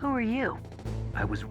Who are you? I was...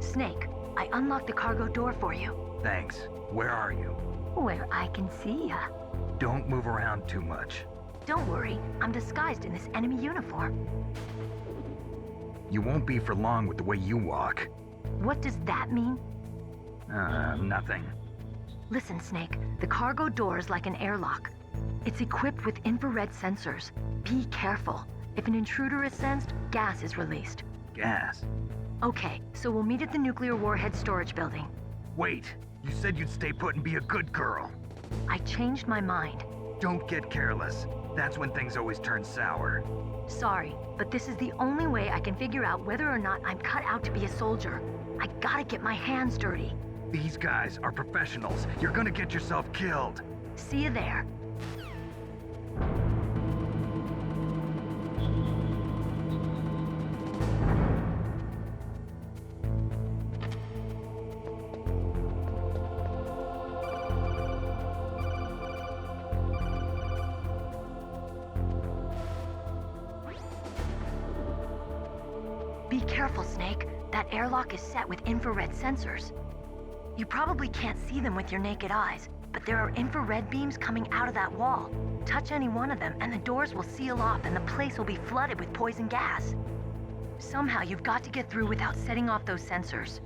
Snake, I unlocked the cargo door for you. Thanks. Where are you? Where I can see ya. Don't move around too much. Don't worry, I'm disguised in this enemy uniform. You won't be for long with the way you walk. What does that mean? Nothing. Listen, Snake, the cargo door is like an airlock. It's equipped with infrared sensors. Be careful. If an intruder is sensed, gas is released. Gas? Okay, so we'll meet at the nuclear warhead storage building. Wait, you said you'd stay put and be a good girl. I changed my mind. Don't get careless. That's when things always turn sour. Sorry, but this is the only way I can figure out whether or not I'm cut out to be a soldier. I gotta get my hands dirty. These guys are professionals. You're gonna get yourself killed. See you there. Be careful, Snake. That airlock is set with infrared sensors. You probably can't see them with your naked eyes, but there are infrared beams coming out of that wall. Touch any one of them and the doors will seal off and the place will be flooded with poison gas. Somehow you've got to get through without setting off those sensors.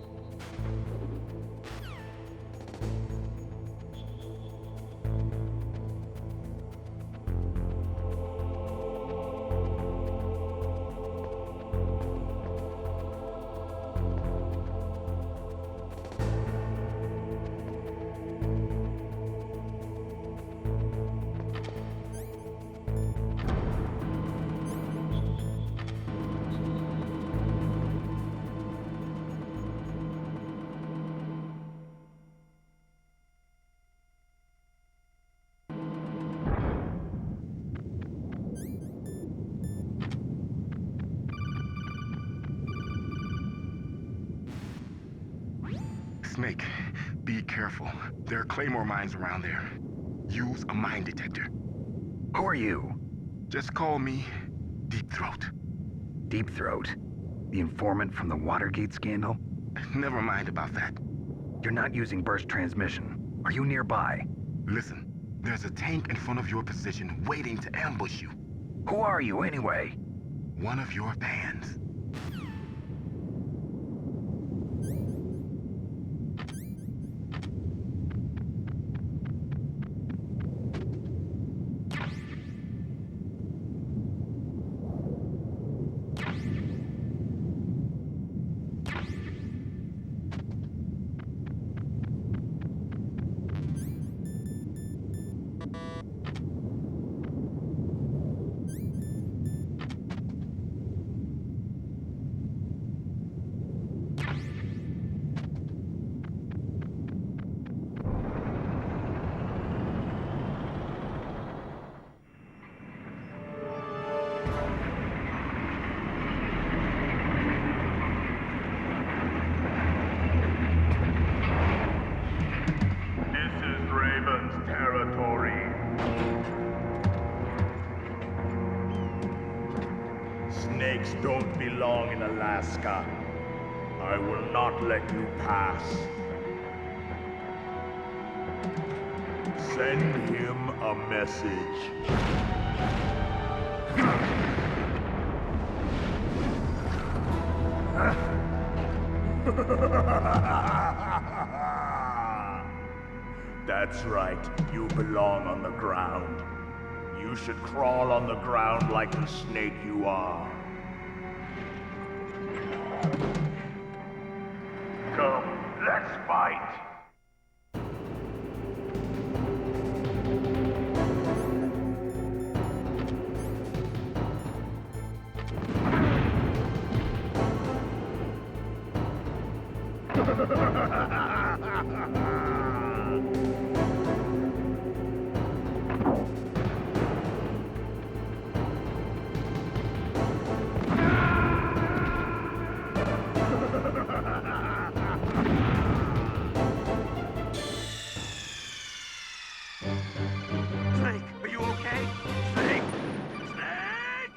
Snake, Be careful. There are claymore mines around there. Use a mine detector. Who are you? Just call me Deep Throat. Deep Throat? The informant from the Watergate scandal? Never mind about that. You're not using burst transmission. Are you nearby? Listen, there's a tank in front of your position waiting to ambush you. Who are you, anyway? One of your fans. Snakes don't belong in Alaska. I will not let you pass. Send him a message. That's right, you belong on the ground. You should crawl on the ground like the snake you are. Come, let's fight! Snake, are you okay? Snake! Snake!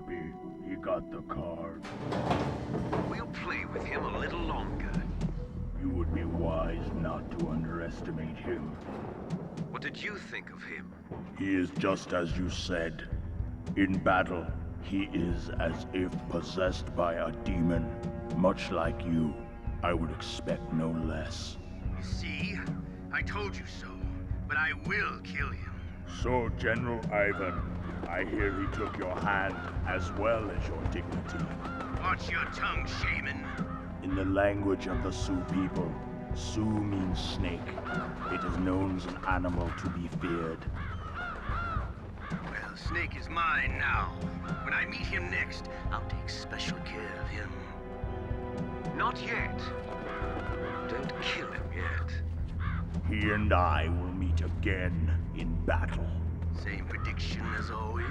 Kirby. He got the card. We'll play with him a little longer. You would be wise not to underestimate him. What did you think of him? He is just as you said. In battle, he is as if possessed by a demon. Much like you, I would expect no less. See? I told you so. But I will kill him. So, General Ivan, I hear he took your hand as well as your dignity. Watch your tongue, shaman. In the language of the Sioux people, Sioux means snake. It is known as an animal to be feared. Well, Snake is mine now. When I meet him next, I'll take special care of him. Not yet. Don't kill him yet. He and I will meet again in battle. Same prediction as always.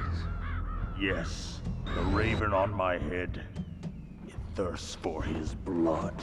Yes, the raven on my head. It thirsts for his blood.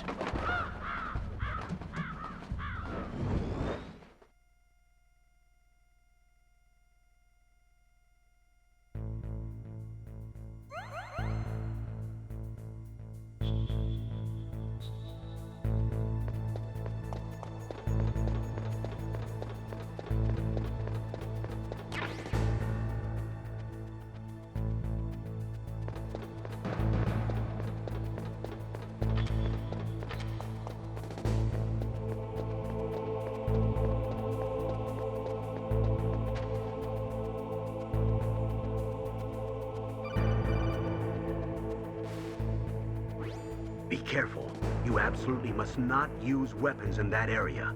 Be careful. You absolutely must not use weapons in that area.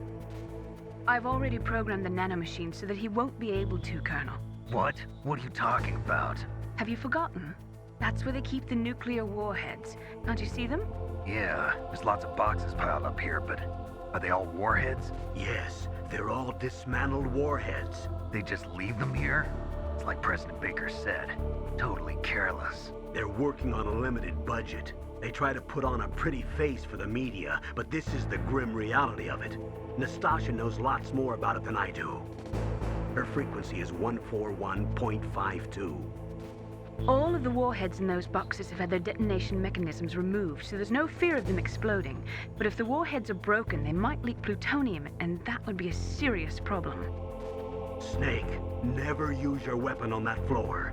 I've already programmed the nanomachine so that he won't be able to, Colonel. What? What are you talking about? Have you forgotten? That's where they keep the nuclear warheads. Can't you see them? Yeah, there's lots of boxes piled up here, but are they all warheads? Yes, they're all dismantled warheads. They just leave them here? It's like President Baker said. Totally careless. They're working on a limited budget. They try to put on a pretty face for the media, but this is the grim reality of it. Nastasha knows lots more about it than I do. Her frequency is 141.52. All of the warheads in those boxes have had their detonation mechanisms removed, so there's no fear of them exploding. But if the warheads are broken, they might leak plutonium, and that would be a serious problem. Snake, never use your weapon on that floor.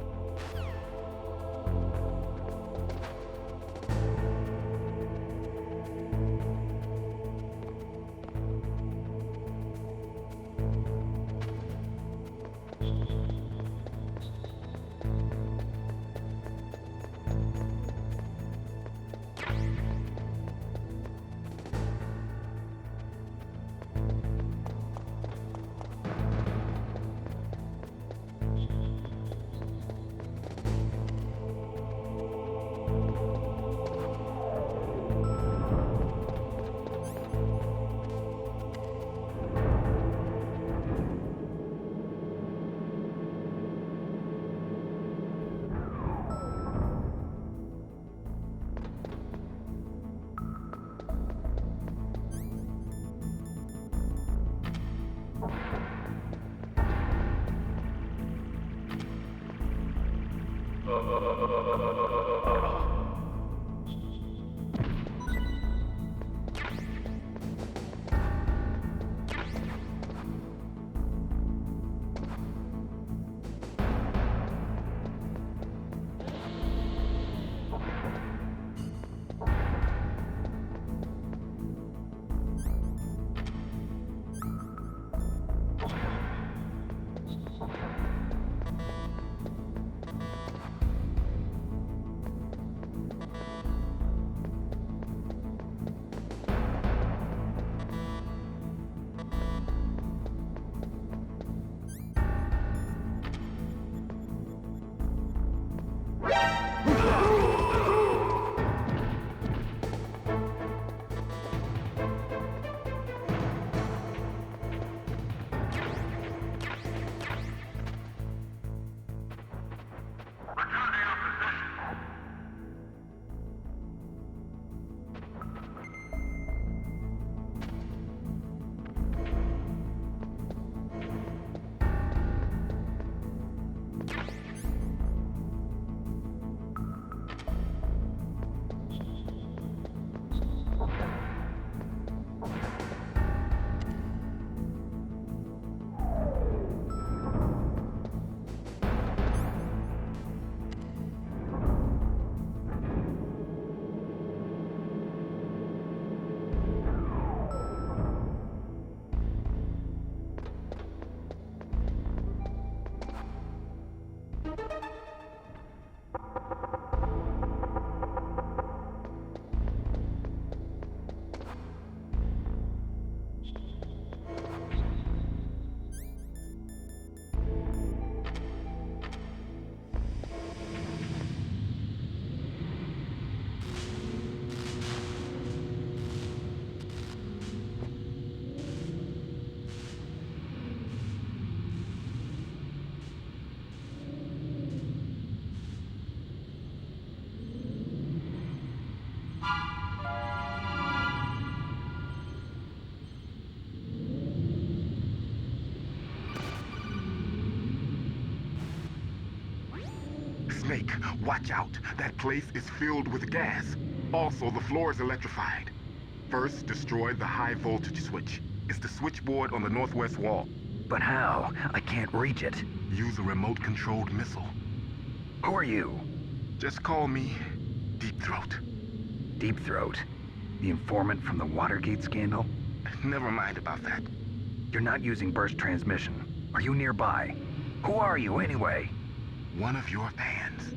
Snake, watch out. That place is filled with gas. Also, the floor is electrified. First, destroy the high voltage switch. It's the switchboard on the northwest wall. But how? I can't reach it. Use a remote-controlled missile. Who are you? Just call me Deep Throat. Deep Throat? The informant from the Watergate scandal? Never mind about that. You're not using burst transmission. Are you nearby? Who are you, anyway? One of your fans.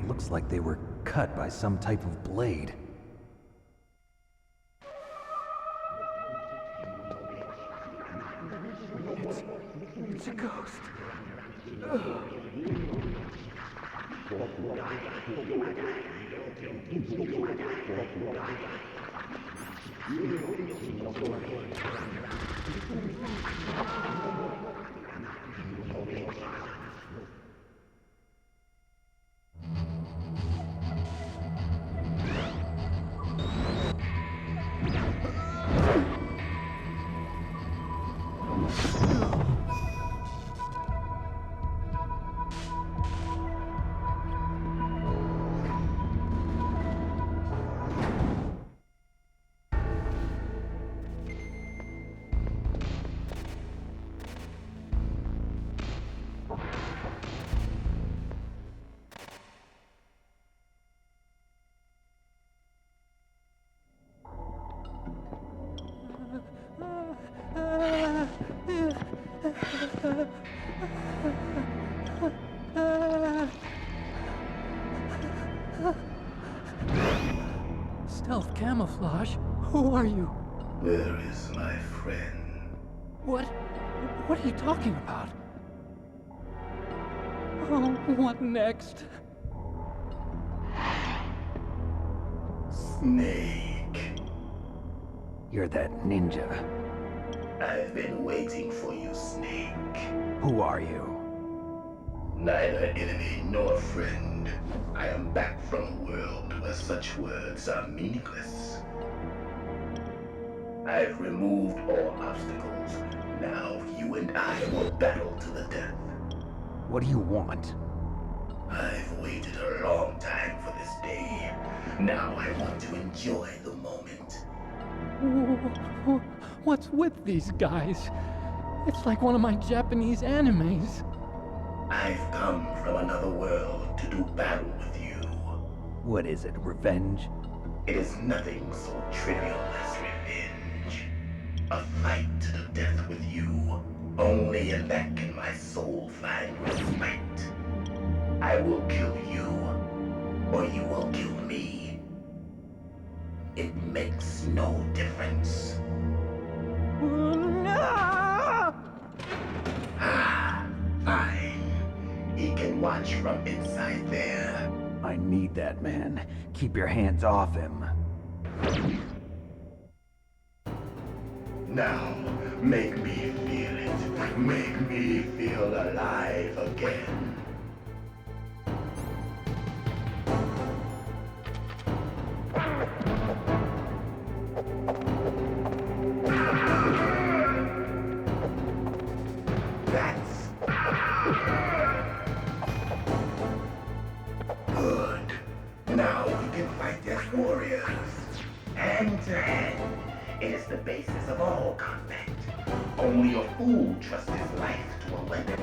Looks like they were cut by some type of blade. It's a ghost. Stealth camouflage? Who are you? Where is my friend? What are you talking about? Oh, what next? Snake. You're that ninja. I've been waiting for you, Snake. Who are you? Neither enemy nor friend. I am back from a world where such words are meaningless. I've removed all obstacles. Now you and I will battle to the death. What do you want? I've waited a long time for this day. Now I want to enjoy the moment. What's with these guys? It's like one of my Japanese animes. I've come from another world to do battle with you. What is it, revenge? It is nothing so trivial as revenge. A fight to the death with you. Only in that can my soul find respite. I will kill you, or you will kill me. It makes no difference. Ah, fine. He can watch from inside there. I need that man. Keep your hands off him. Now, make me feel it. Make me feel alive again. That's good. Now we can fight as warriors. Hand to hand. It is the basis of all combat. Only a fool trusts his life to a weapon.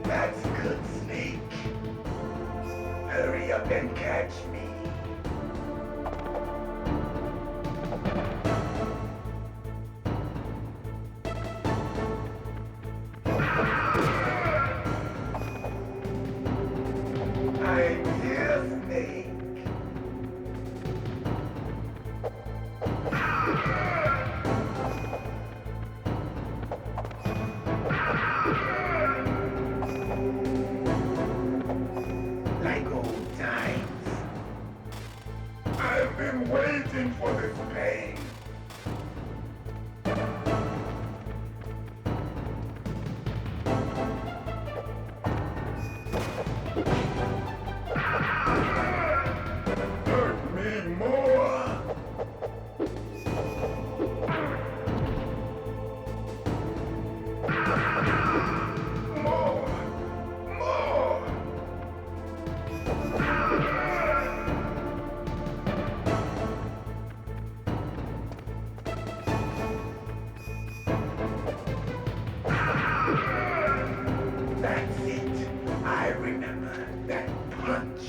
That's good, Snake. Hurry up and catch me. I'm here, Snake. Like old times. I've been waiting for this pain. Hurt me more. More. More. That's it. I remember that punch.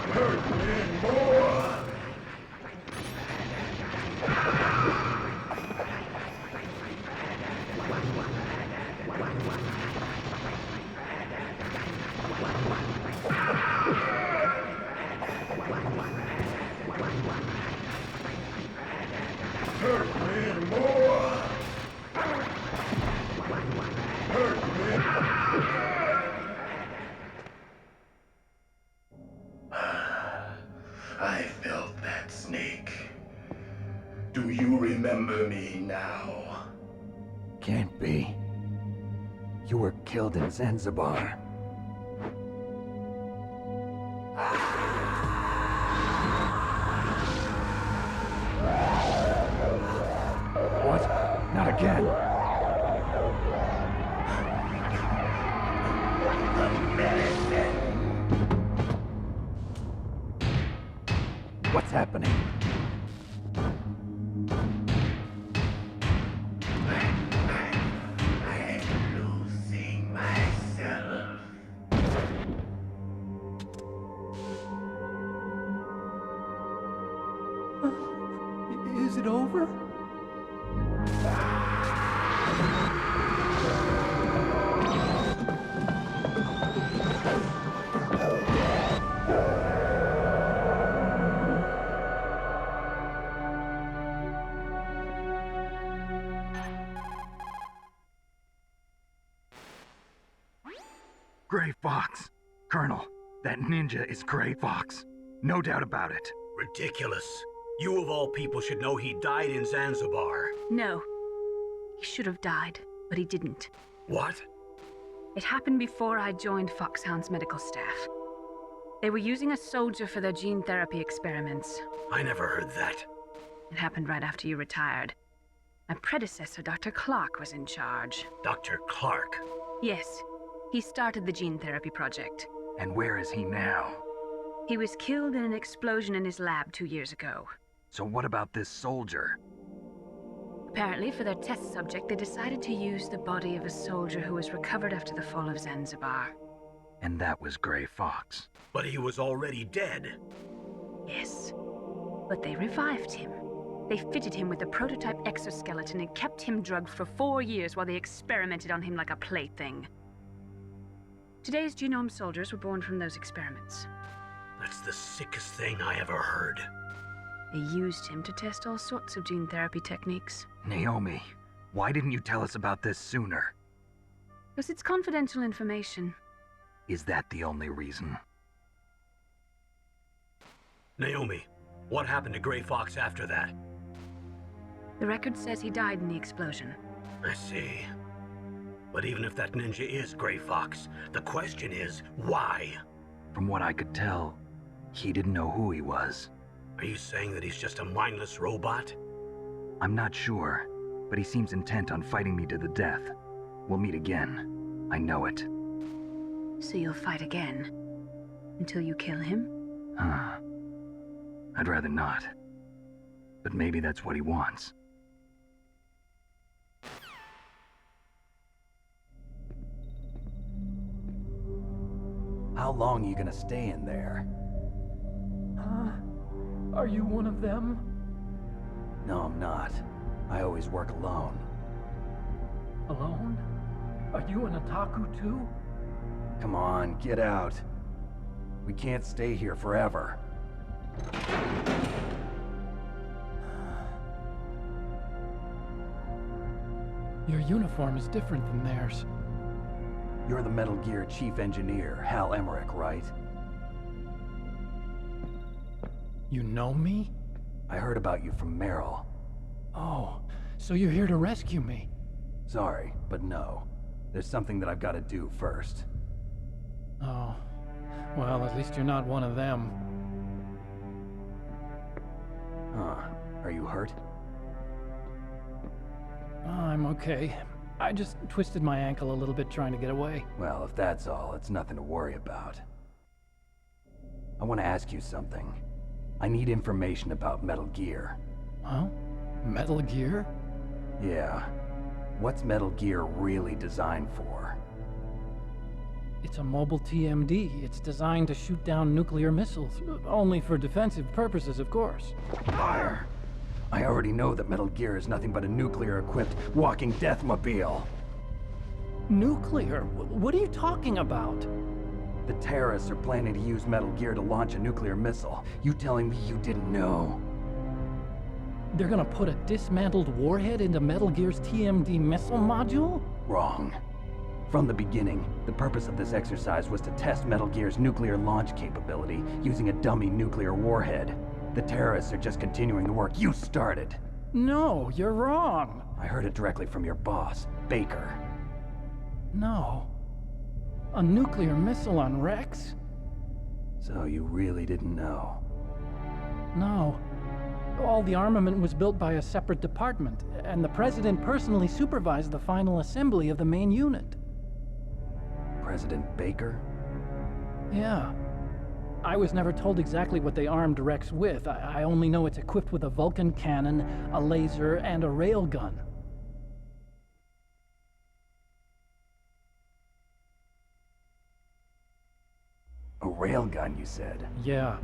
Hurt me more. Hurt me more. Hurt me. I felt that, Snake. Do you remember me now? Can't be. You were killed in Zanzibar. again. What's happening? I'm losing myself. Is it over? Gray Fox. Colonel, that ninja is Gray Fox. No doubt about it. Ridiculous. You of all people should know he died in Zanzibar. No. He should have died, but he didn't. What? It happened before I joined Foxhound's medical staff. They were using a soldier for their gene therapy experiments. I never heard that. It happened right after you retired. My predecessor, Dr. Clark, was in charge. Dr. Clark? Yes. He started the gene therapy project. And where is he now? He was killed in an explosion in his lab 2 years ago. So what about this soldier? Apparently, for their test subject, they decided to use the body of a soldier who was recovered after the fall of Zanzibar. And that was Gray Fox. But he was already dead. Yes. But they revived him. They fitted him with a prototype exoskeleton and kept him drugged for 4 years while they experimented on him like a plaything. Today's genome soldiers were born from those experiments. That's the sickest thing I ever heard. They used him to test all sorts of gene therapy techniques. Naomi, why didn't you tell us about this sooner? Because it's confidential information. Is that the only reason? Naomi, what happened to Gray Fox after that? The record says he died in the explosion. I see. But even if that ninja is Gray Fox, the question is, why? From what I could tell, he didn't know who he was. Are you saying that he's just a mindless robot? I'm not sure, but he seems intent on fighting me to the death. We'll meet again. I know it. So you'll fight again? Until you kill him? I'd rather not. But maybe that's what he wants. How long are you gonna stay in there? Are you one of them? No, I'm not. I always work alone. Alone? Are you an otaku too? Come on, get out. We can't stay here forever. Your uniform is different than theirs. You're the Metal Gear Chief Engineer, Hal Emmerich, right? You know me? I heard about you from Meryl. Oh, so you're here to rescue me? Sorry, but no. There's something that I've got to do first. Oh, well, at least you're not one of them. Are you hurt? I'm okay. I just twisted my ankle a little bit trying to get away. Well, if that's all, it's nothing to worry about. I want to ask you something. I need information about Metal Gear. Huh? Metal Gear? Yeah. What's Metal Gear really designed for? It's a mobile TMD. It's designed to shoot down nuclear missiles. Only for defensive purposes, of course. Liar! I already know that Metal Gear is nothing but a nuclear-equipped walking deathmobile. Nuclear? What are you talking about? The terrorists are planning to use Metal Gear to launch a nuclear missile. You telling me you didn't know? They're gonna put a dismantled warhead into Metal Gear's TMD missile module? Wrong. From the beginning, the purpose of this exercise was to test Metal Gear's nuclear launch capability using a dummy nuclear warhead. The terrorists are just continuing the work you started. No, you're wrong. I heard it directly from your boss, Baker. No. A nuclear missile on Rex? So you really didn't know? No. All the armament was built by a separate department, and the President personally supervised the final assembly of the main unit. President Baker? Yeah. I was never told exactly what they armed Rex with. I only know it's equipped with a Vulcan cannon, a laser, and a railgun. A railgun, you said? Yeah.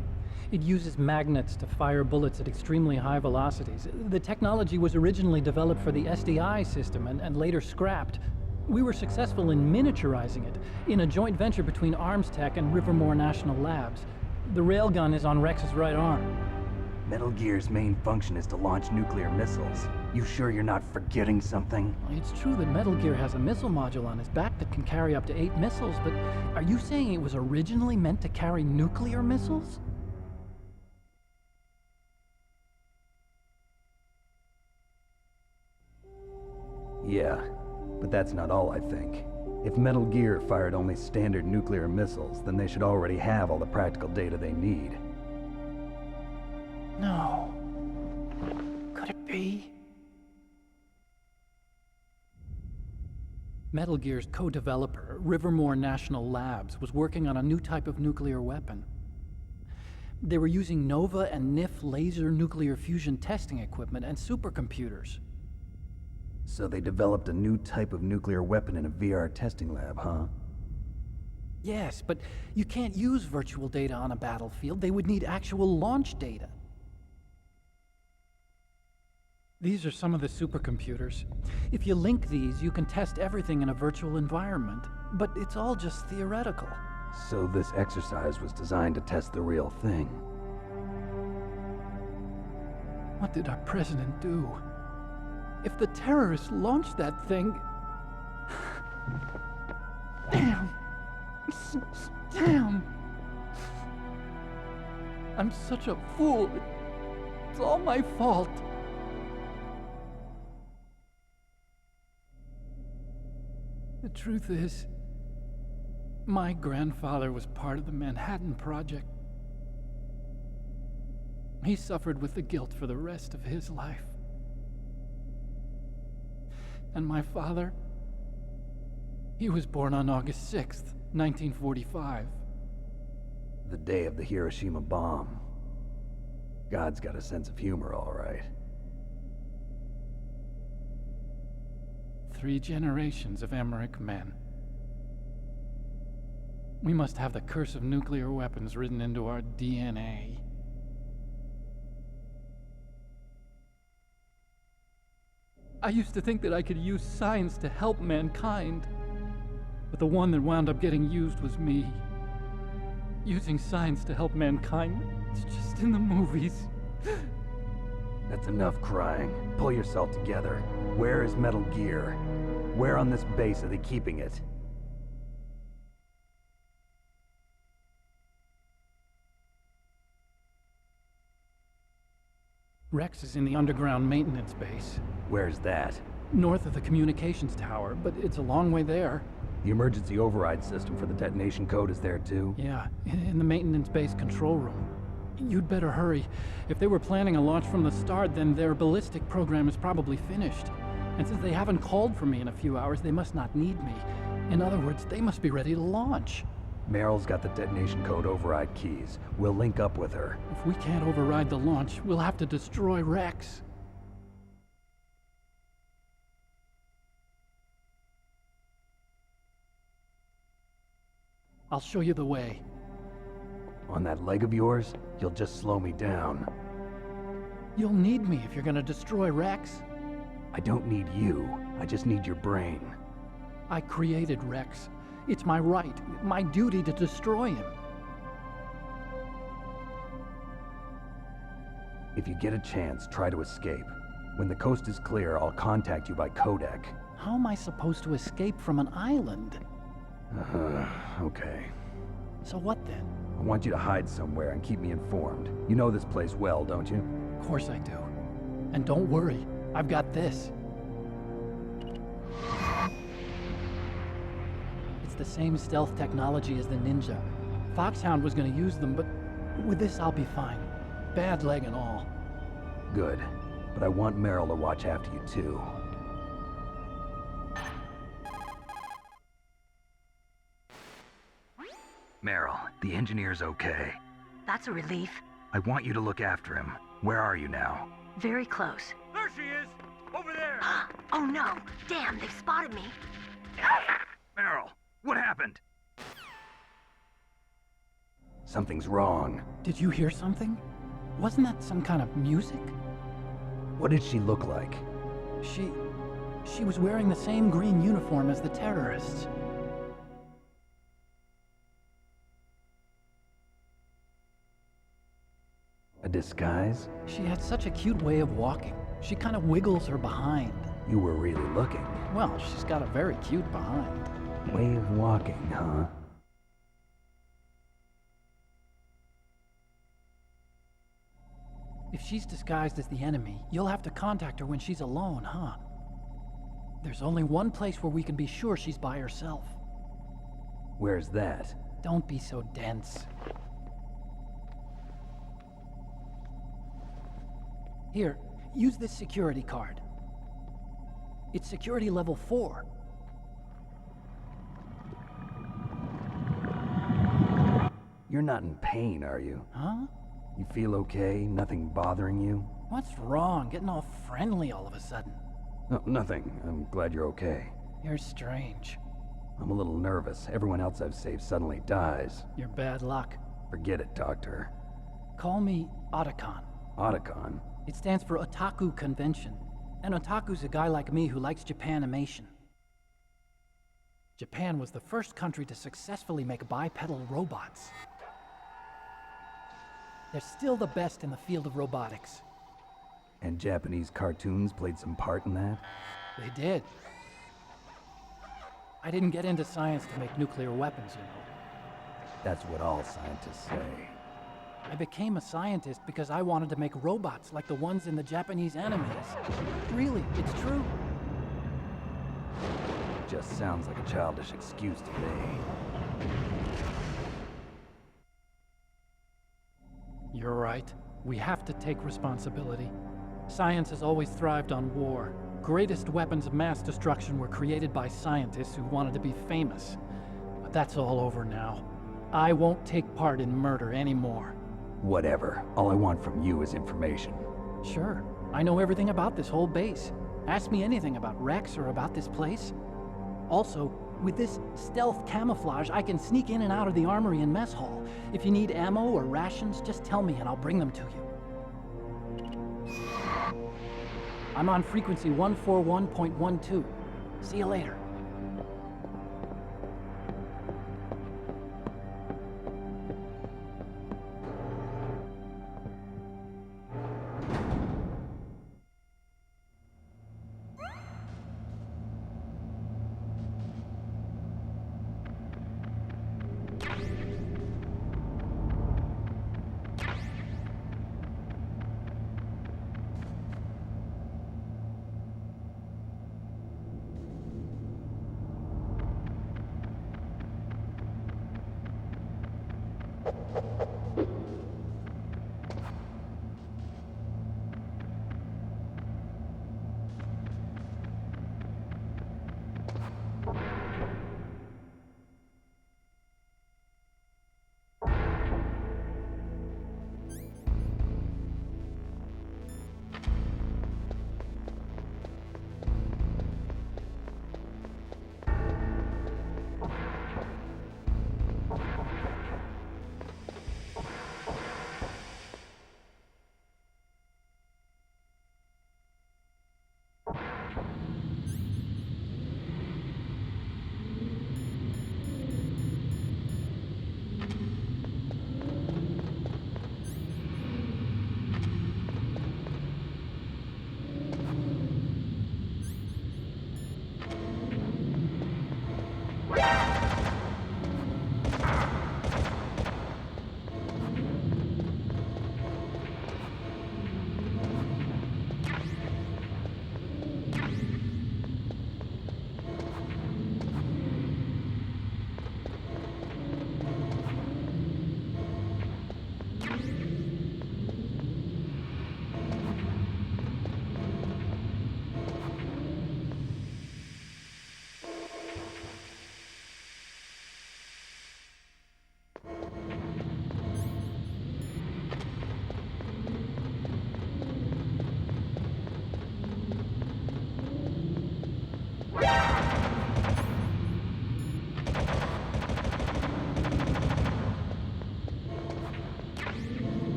It uses magnets to fire bullets at extremely high velocities. The technology was originally developed for the SDI system and later scrapped. We were successful in miniaturizing it in a joint venture between Arms Tech and Rivermore National Labs. The railgun is on Rex's right arm. Metal Gear's main function is to launch nuclear missiles. You sure you're not forgetting something? It's true that Metal Gear has a missile module on his back that can carry up to 8 missiles, but are you saying it was originally meant to carry nuclear missiles? Yeah, but that's not all, I think. If Metal Gear fired only standard nuclear missiles, then they should already have all the practical data they need. No. Could it be? Metal Gear's co-developer, Rivermore National Labs, was working on a new type of nuclear weapon. They were using Nova and NIF laser nuclear fusion testing equipment and supercomputers. So they developed a new type of nuclear weapon in a VR testing lab, huh? Yes, but you can't use virtual data on a battlefield. They would need actual launch data. These are some of the supercomputers. If you link these, you can test everything in a virtual environment. But it's all just theoretical. So this exercise was designed to test the real thing. What did our president do? If the terrorists launched that thing... Damn. Damn. I'm such a fool. It's all my fault. The truth is, my grandfather was part of the Manhattan Project. He suffered with the guilt for the rest of his life. And my father, he was born on August 6th, 1945. The day of the Hiroshima bomb. God's got a sense of humor, all right. 3 generations of Emmerich men. We must have the curse of nuclear weapons written into our DNA. I used to think that I could use science to help mankind, but the one that wound up getting used was me. Using science to help mankind, it's just in the movies. That's enough crying. Pull yourself together. Where is Metal Gear? Where on this base are they keeping it? Rex is in the underground maintenance base. Where's that? North of the communications tower, but it's a long way there. The emergency override system for the detonation code is there too? Yeah, in the maintenance base control room. You'd better hurry. If they were planning a launch from the start, then their ballistic program is probably finished. And since they haven't called for me in a few hours, they must not need me. In other words, they must be ready to launch. Meryl's got the detonation code override keys. We'll link up with her. If we can't override the launch, we'll have to destroy Rex. I'll show you the way. On that leg of yours, you'll just slow me down. You'll need me if you're gonna destroy Rex. I don't need you. I just need your brain. I created Rex. It's my right, my duty to destroy him. If you get a chance, try to escape. When the coast is clear, I'll contact you by codec. How am I supposed to escape from an island? Okay. So what then? I want you to hide somewhere and keep me informed. You know this place well, don't you? Of course I do. And don't worry, I've got this. It's the same stealth technology as the Ninja. Foxhound was gonna use them, but with this I'll be fine. Bad leg and all. Good. But I want Meryl to watch after you, too. Meryl, the engineer's okay. That's a relief. I want you to look after him. Where are you now? Very close. There she is! Over there! Oh no! Damn, they've spotted me. Meryl, what happened? Something's wrong. Did you hear something? Wasn't that some kind of music? What did she look like? She was wearing the same green uniform as the terrorists. A disguise? She had such a cute way of walking. She kind of wiggles her behind. You were really looking. Well, she's got a very cute behind. Way of walking, huh? If she's disguised as the enemy, you'll have to contact her when she's alone, huh? There's only one place where we can be sure she's by herself. Where's that? Don't be so dense. Here, use this security card. It's security level 4. You're not in pain, are you? Huh? You feel okay? Nothing bothering you? What's wrong? Getting all friendly all of a sudden. No, nothing. I'm glad you're okay. You're strange. I'm a little nervous. Everyone else I've saved suddenly dies. You're bad luck. Forget it, Doctor. Call me Otacon. Otacon? It stands for Otaku Convention. And Otaku's a guy like me who likes Japanimation. Japan was the first country to successfully make bipedal robots. They're still the best in the field of robotics. And Japanese cartoons played some part in that? They did. I didn't get into science to make nuclear weapons, you know. That's what all scientists say. I became a scientist because I wanted to make robots like the ones in the Japanese animes. Really, it's true. Just sounds like a childish excuse to me. You're right. We have to take responsibility. Science has always thrived on war. Greatest weapons of mass destruction were created by scientists who wanted to be famous. But that's all over now. I won't take part in murder anymore. Whatever. All I want from you is information. Sure. I know everything about this whole base. Ask me anything about Rex or about this place. Also, with this stealth camouflage, I can sneak in and out of the armory and mess hall. If you need ammo or rations, just tell me and I'll bring them to you. I'm on frequency 141.12. See you later.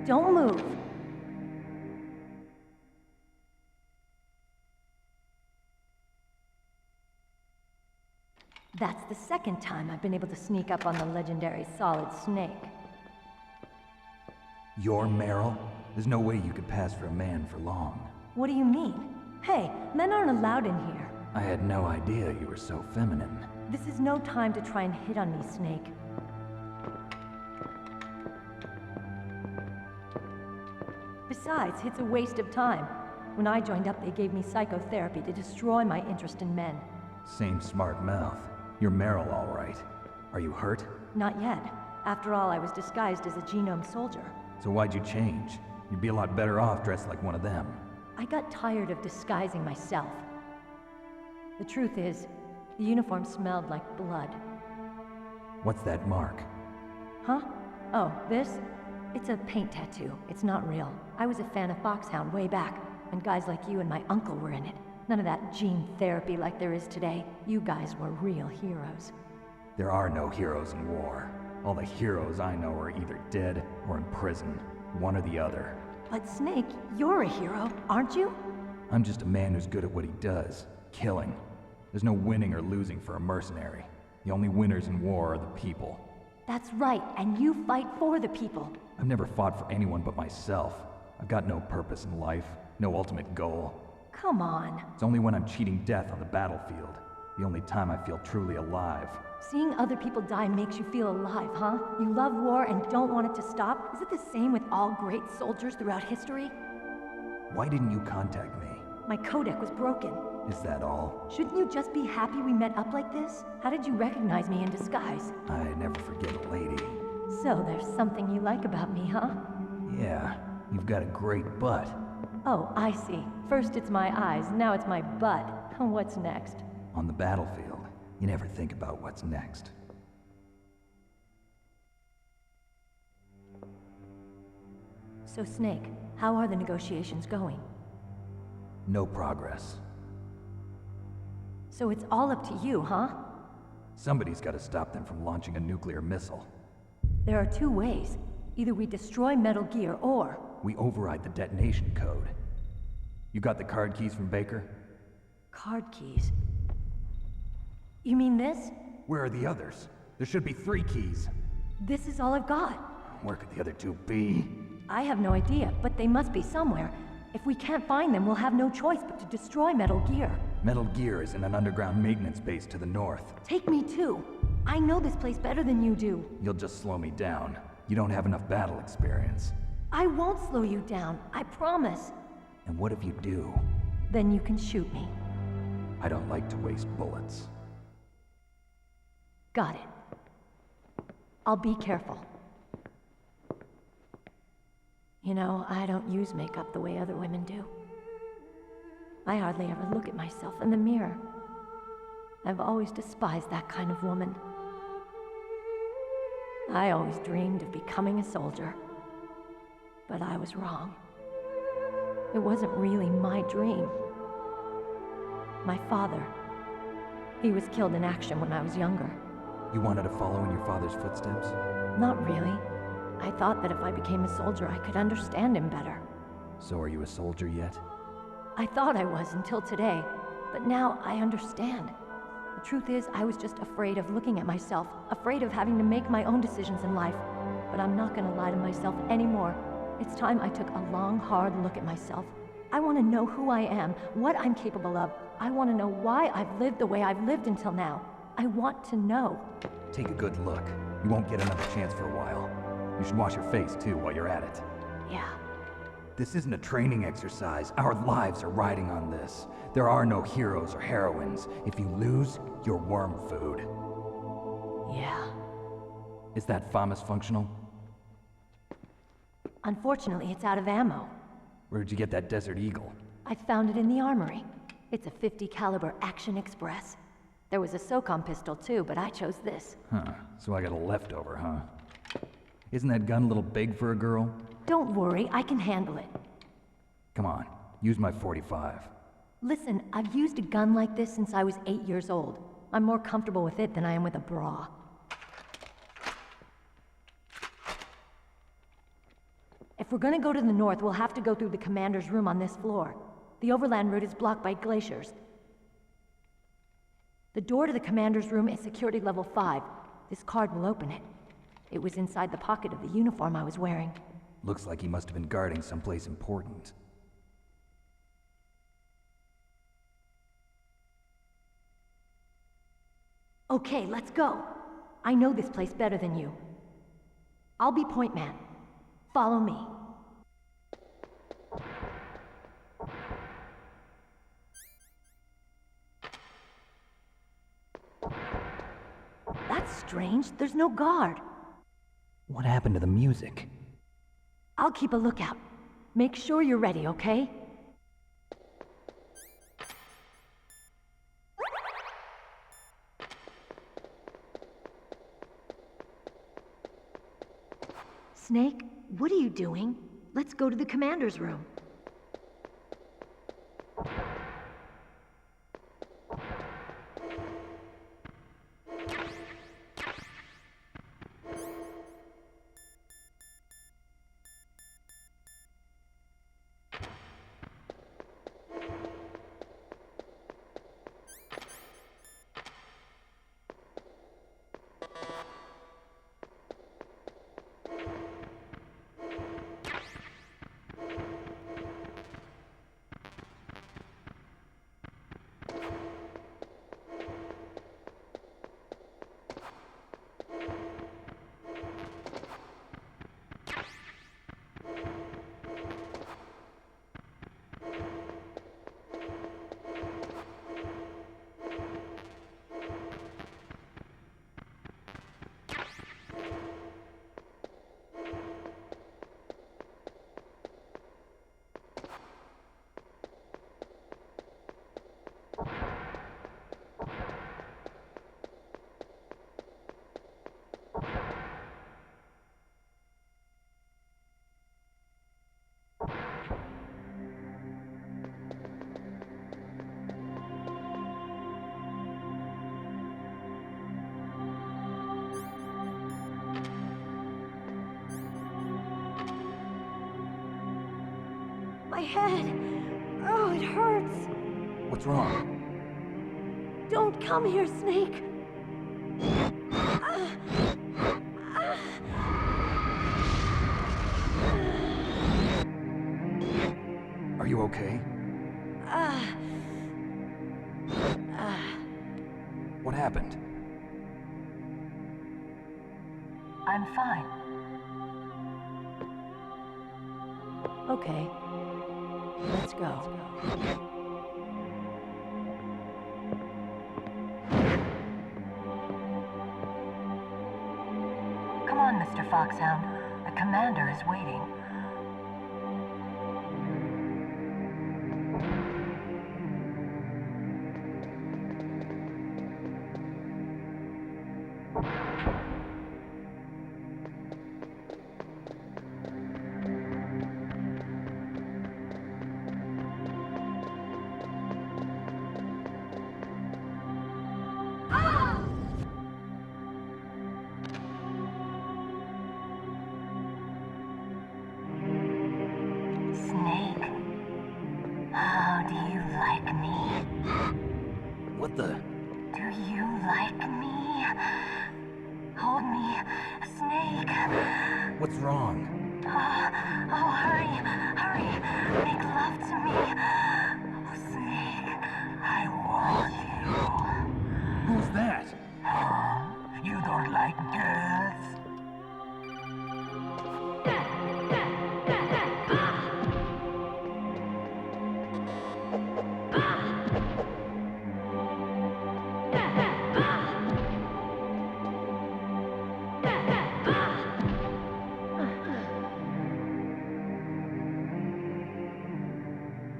Don't move. That's the second time I've been able to sneak up on the legendary Solid Snake. You're Meryl? There's no way you could pass for a man for long. What do you mean? Hey, men aren't allowed in here. I had no idea you were so feminine. This is no time to try and hit on me, Snake. Besides, it's a waste of time. When I joined up, they gave me psychotherapy to destroy my interest in men. Same smart mouth. You're Meryl, all right. Are you hurt? Not yet. After all, I was disguised as a genome soldier. So why'd you change? You'd be a lot better off dressed like one of them. I got tired of disguising myself. The truth is, the uniform smelled like blood. What's that mark? Huh? Oh, this? It's a paint tattoo. It's not real. I was a fan of Foxhound way back, when guys like you and my uncle were in it. None of that gene therapy like there is today. You guys were real heroes. There are no heroes in war. All the heroes I know are either dead or in prison. One or the other. But Snake, you're a hero, aren't you? I'm just a man who's good at what he does. Killing. There's no winning or losing for a mercenary. The only winners in war are the people. That's right, and you fight for the people. I've never fought for anyone but myself. I've got no purpose in life, no ultimate goal. Come on. It's only when I'm cheating death on the battlefield. The only time I feel truly alive. Seeing other people die makes you feel alive, huh? You love war and don't want it to stop? Is it the same with all great soldiers throughout history? Why didn't you contact me? My codec was broken. Is that all? Shouldn't you just be happy we met up like this? How did you recognize me in disguise? I never forget a lady. So there's something you like about me, huh? Yeah, you've got a great butt. Oh, I see. First it's my eyes, now it's my butt. What's next? On the battlefield, you never think about what's next. So Snake, how are the negotiations going? No progress. So it's all up to you, huh? Somebody's got to stop them from launching a nuclear missile. There are two ways. Either we destroy Metal Gear, or... we override the detonation code. You got the card keys from Baker? Card keys? You mean this? Where are the others? There should be 3 keys. This is all I've got. Where could the other 2 be? I have no idea, but they must be somewhere. If we can't find them, we'll have no choice but to destroy Metal Gear. Metal Gear is in an underground maintenance base to the north. Take me too. I know this place better than you do. You'll just slow me down. You don't have enough battle experience. I won't slow you down, I promise. And what if you do? Then you can shoot me. I don't like to waste bullets. Got it. I'll be careful. You know, I don't use makeup the way other women do. I hardly ever look at myself in the mirror. I've always despised that kind of woman. I always dreamed of becoming a soldier. But I was wrong. It wasn't really my dream. My father, he was killed in action when I was younger. You wanted to follow in your father's footsteps? Not really. I thought that if I became a soldier, I could understand him better. So are you a soldier yet? I thought I was until today, but now I understand. The truth is, I was just afraid of looking at myself, afraid of having to make my own decisions in life. But I'm not gonna lie to myself anymore. It's time I took a long, hard look at myself. I want to know who I am, what I'm capable of. I want to know why I've lived the way I've lived until now. I want to know. Take a good look. You won't get another chance for a while. You should wash your face, too, while you're at it. Yeah. This isn't a training exercise. Our lives are riding on this. There are no heroes or heroines. If you lose, you're worm food. Yeah. Is that FAMAS functional? Unfortunately, it's out of ammo. Where'd you get that Desert Eagle? I found it in the armory. It's a .50 caliber Action Express. There was a SOCOM pistol too, but I chose this. Huh, so I got a leftover, huh? Isn't that gun a little big for a girl? Don't worry, I can handle it. Come on, use my .45. Listen, I've used a gun like this since I was 8 years old. I'm more comfortable with it than I am with a bra. If we're gonna go to the north, we'll have to go through the commander's room on this floor. The overland route is blocked by glaciers. The door to the commander's room is security level 5. This card will open it. It was inside the pocket of the uniform I was wearing. Looks like he must have been guarding someplace important. Okay, let's go. I know this place better than you. I'll be point man. Follow me. That's strange. There's no guard. What happened to the music? I'll keep a lookout. Make sure you're ready, okay? Snake, what are you doing? Let's go to the commander's room. My head. Oh, it hurts. What's wrong? Don't come here, Snake. Are you okay? What happened? I'm fine. Okay. Let's go. Come on, Mr. Foxhound. The commander is waiting. Snake, how do you like me? What the? Do you like me? Hold me, Snake. What's wrong? Oh, hurry, hurry. Make love to me. Oh, Snake, I want you. Who's that? Oh, you don't like girls?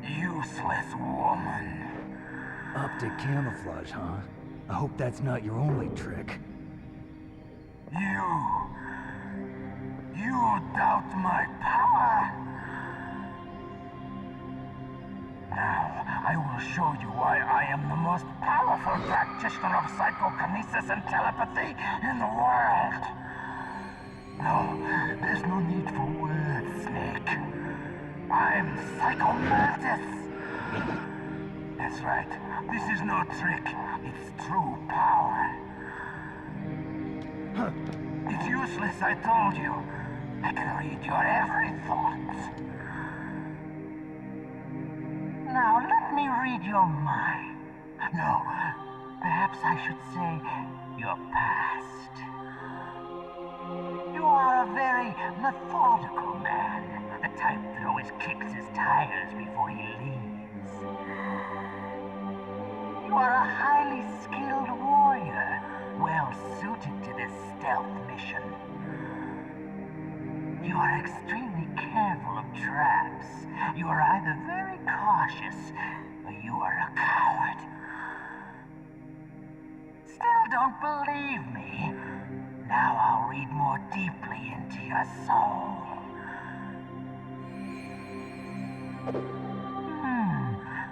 Useless woman. Optic camouflage, huh? I hope that's not your only trick. You doubt my power? Now, I will show you why I am the most powerful practitioner of psychokinesis and telepathy in the world. No, there's no need for words, Snake. I'm Psycho Mantis! That's right. This is no trick. It's true power. It's useless, I told you. I can read your every thought. Now let me read your mind. No, perhaps I should say your past. You are a very methodical man. The type that always kicks his tires before he leaves. You are a highly skilled warrior, well suited to this stealth mission. You are extremely careful of traps. You are either very cautious, or you are a coward. Still don't believe me? Now I'll read more deeply into your soul.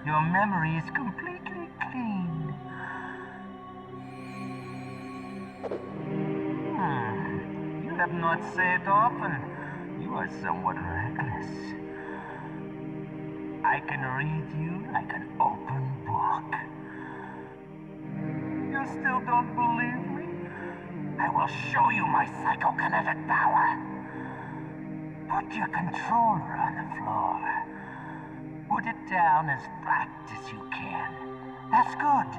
Your memory is completely clean. You have not said often. You are somewhat reckless. I can read you like an open book. You still don't believe me? I will show you my psychokinetic power. Put your controller on the floor. Put it down as flat as you can. That's good.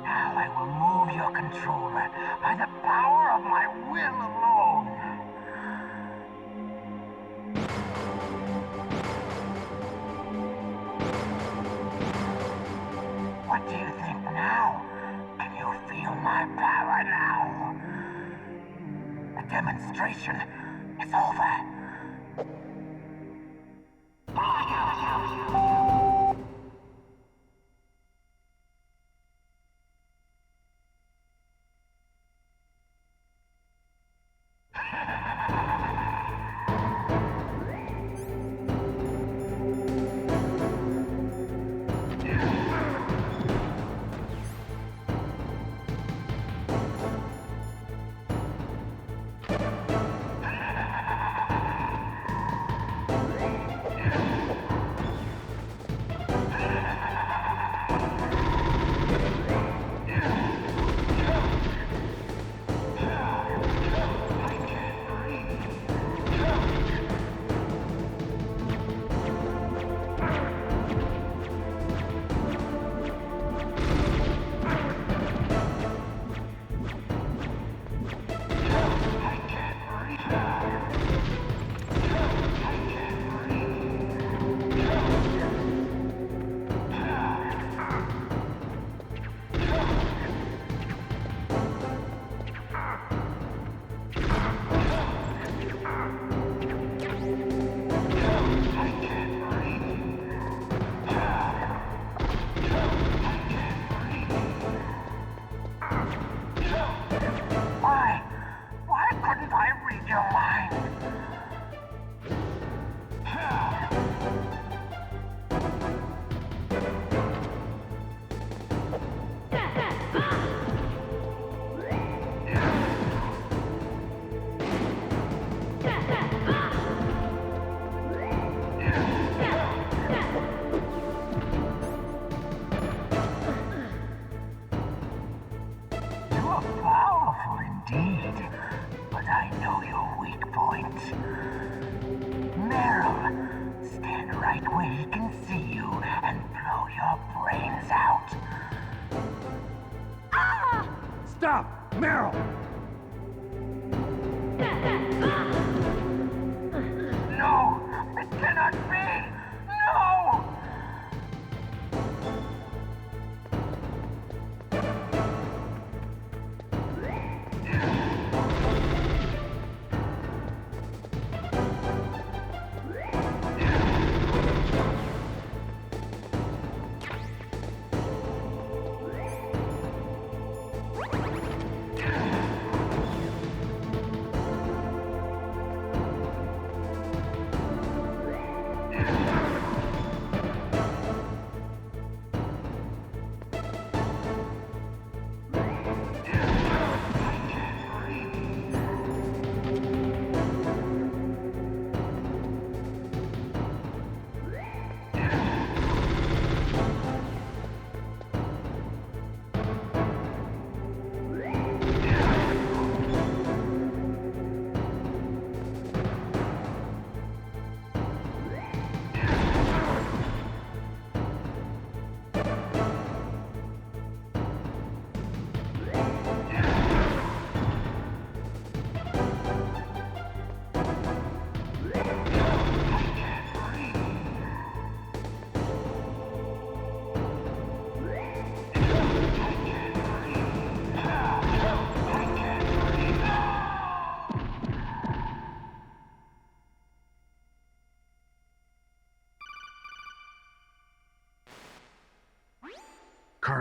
Now I will move your controller by the power of my will alone. What do you think now? Can you feel my power now? The demonstration is over. Stop! Meryl! No! It cannot be! No!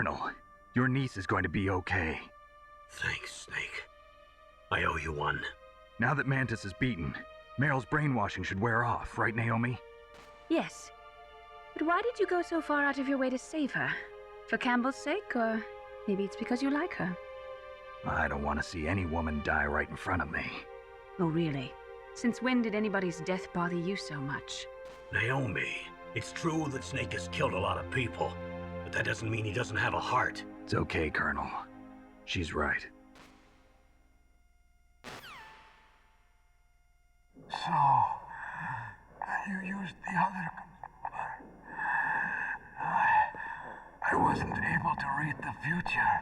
Colonel, your niece is going to be okay. Thanks, Snake. I owe you one. Now that Mantis is beaten, Meryl's brainwashing should wear off, right, Naomi? Yes. But why did you go so far out of your way to save her? For Campbell's sake, or maybe it's because you like her? I don't want to see any woman die right in front of me. Oh, really? Since when did anybody's death bother you so much? Naomi, it's true that Snake has killed a lot of people, but that doesn't mean he doesn't have a heart. It's okay, Colonel. She's right. So, you used the other... I wasn't able to read the future.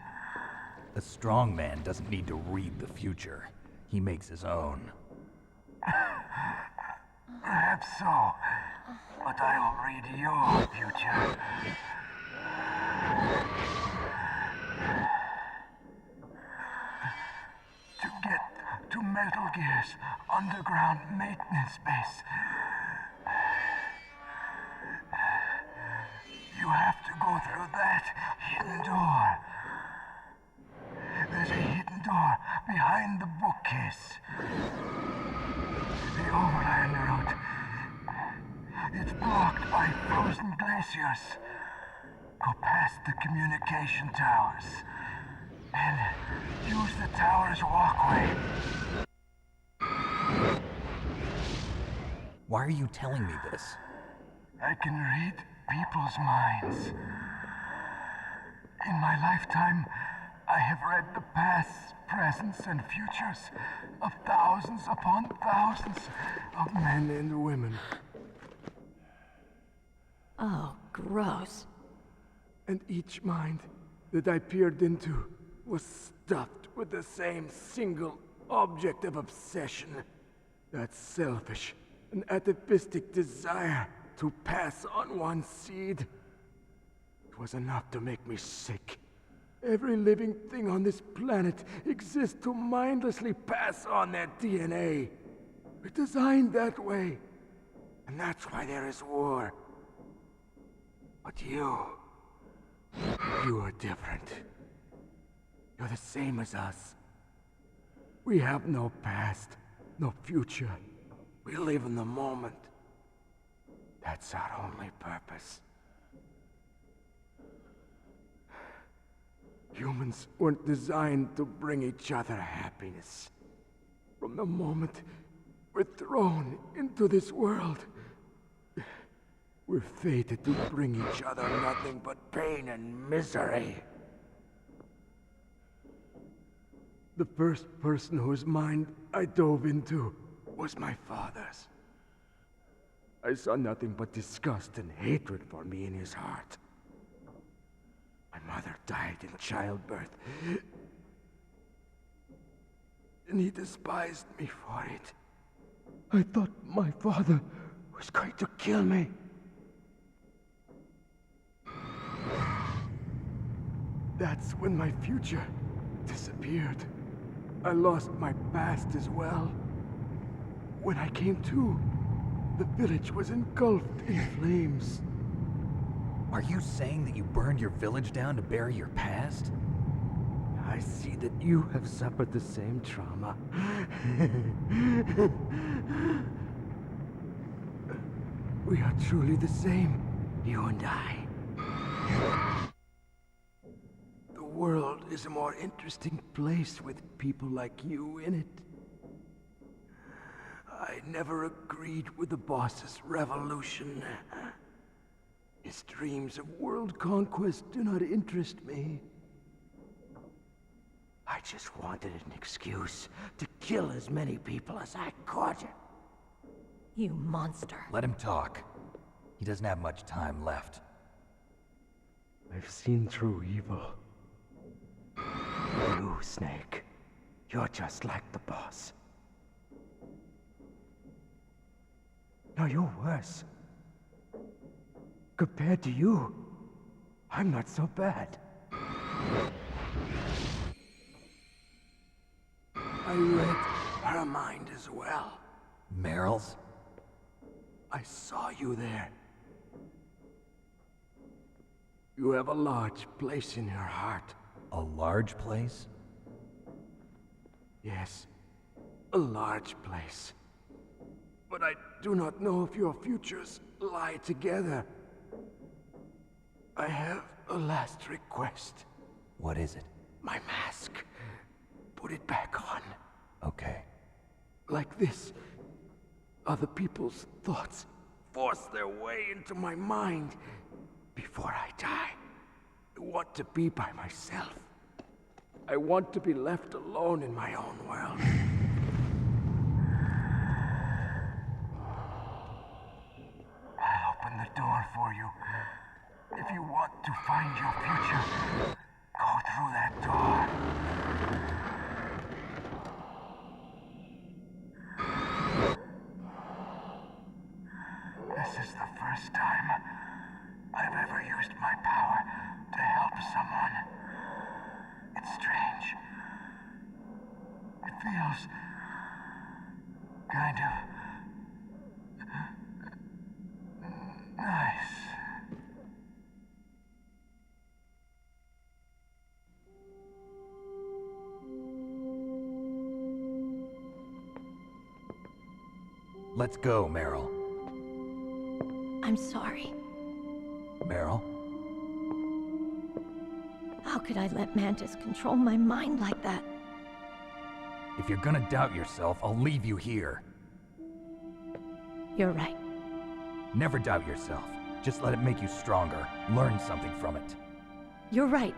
A strong man doesn't need to read the future. He makes his own. Perhaps so, but I'll read your future. To get to Metal Gear's underground maintenance base, you have to go through that hidden door. There's a hidden door behind the bookcase. The overland route. It's blocked by frozen glaciers. Go past the communication towers. And use the tower's walkway. Why are you telling me this? I can read people's minds. In my lifetime, I have read the pasts, presents, and futures of thousands upon thousands of men and women. Oh, gross. And each mind that I peered into was stuffed with the same single object of obsession. That selfish and atavistic desire to pass on one seed. It was enough to make me sick. Every living thing on this planet exists to mindlessly pass on their DNA. We're designed that way. And that's why there is war. But you are different. You're the same as us. We have no past, no future. We live in the moment. That's our only purpose. Humans weren't designed to bring each other happiness. From the moment we're thrown into this world, we're fated to bring each other nothing but pain and misery. The first person whose mind I dove into was my father's. I saw nothing but disgust and hatred for me in his heart. My mother died in childbirth, and he despised me for it. I thought my father was going to kill me. That's when my future disappeared. I lost my past as well. When I came to, the village was engulfed in flames. Are you saying that you burned your village down to bury your past? I see that you have suffered the same trauma. We are truly the same, you and I. The world is a more interesting place with people like you in it. I never agreed with the boss's revolution. His dreams of world conquest do not interest me. I just wanted an excuse to kill as many people as I could. You monster. Let him talk. He doesn't have much time left. I've seen through evil. You, Snake, you're just like the boss. No, you're worse. Compared to you, I'm not so bad. I read her mind as well. Meryl's? I saw you there. You have a large place in your heart. A large place? Yes, a large place. But I do not know if your futures lie together. I have a last request. What is it? My mask. Put it back on. Okay. Like this, other people's thoughts force their way into my mind. Before I die, I want to be by myself. I want to be left alone in my own world. I'll open the door for you. If you want to find your future, go through that door. This is the first time I've ever used my power to help someone. It's strange. It feels kind of nice. Let's go, Meryl. I'm sorry. Meryl? How could I let Mantis control my mind like that? If you're gonna doubt yourself, I'll leave you here. You're right. Never doubt yourself. Just let it make you stronger. Learn something from it. You're right.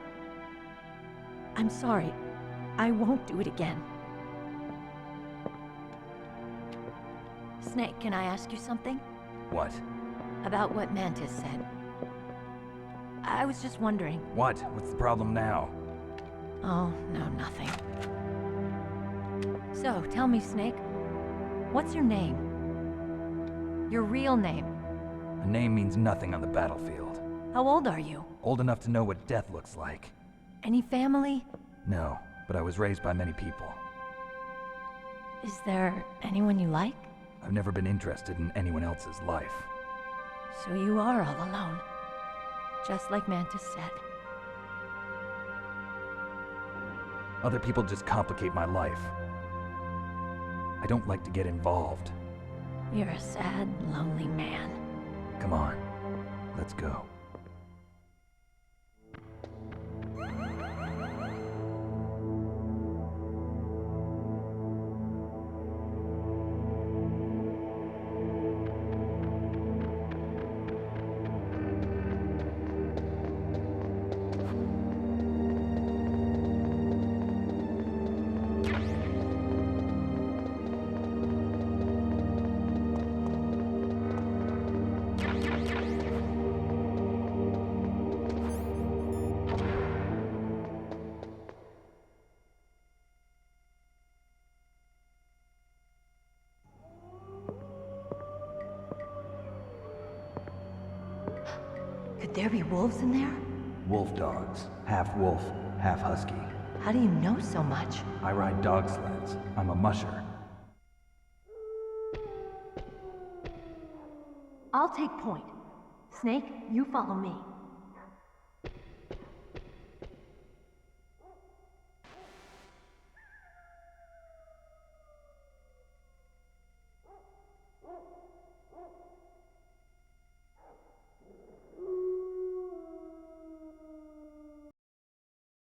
I'm sorry. I won't do it again. Snake, can I ask you something? What? About what Mantis said. I was just wondering. What? What's the problem now? Oh, no, nothing. So, tell me, Snake. What's your name? Your real name? A name means nothing on the battlefield. How old are you? Old enough to know what death looks like. Any family? No, but I was raised by many people. Is there anyone you like? I've never been interested in anyone else's life. So you are all alone. Just like Mantis said. Other people just complicate my life. I don't like to get involved. You're a sad, lonely man. Come on, let's go. Could there be wolves in there? Wolf dogs. Half wolf, half husky. How do you know so much? I ride dog sleds. I'm a musher. I'll take point. Snake, you follow me.